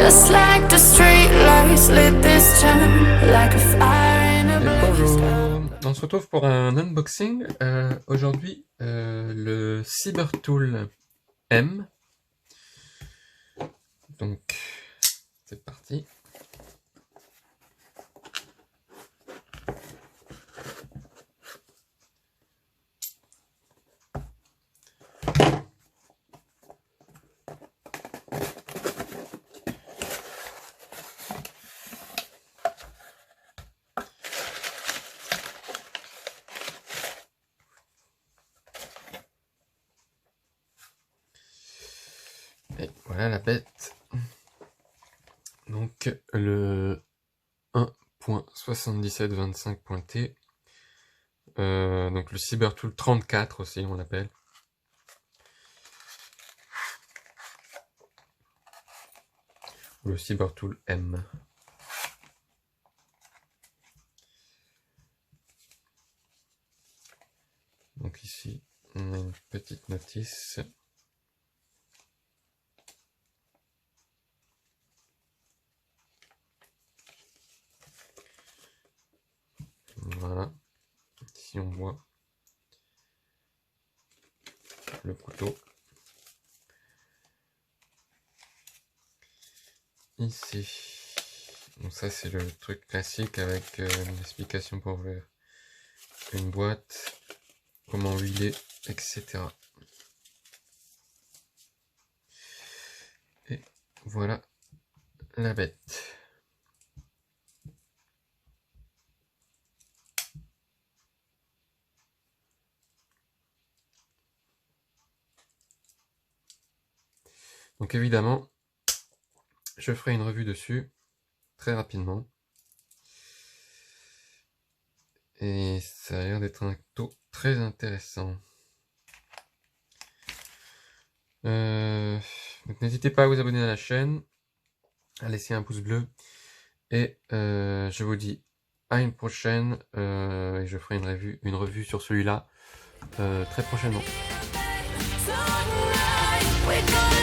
Just like the street lights lit this town like a fire in a blaze. Bonjour, on se retrouve pour un unboxing. Aujourd'hui, le Cybertool M. Donc, c'est parti. Et voilà la bête. Donc le 1.7725.t. Donc le Cybertool 34 aussi on l'appelle. Le Cybertool M. Donc ici on a une petite notice. Voilà, ici on voit le couteau. Ici, donc ça c'est le truc classique avec une explication pour ouvrir une boîte, comment huiler, etc. Et voilà la bête. Donc évidemment, je ferai une revue dessus très rapidement. Et ça a l'air d'être un couteau très intéressant. Donc n'hésitez pas à vous abonner à la chaîne, à laisser un pouce bleu. Et je vous dis à une prochaine. Et je ferai une revue sur celui-là très prochainement. Sunlight, we're gonna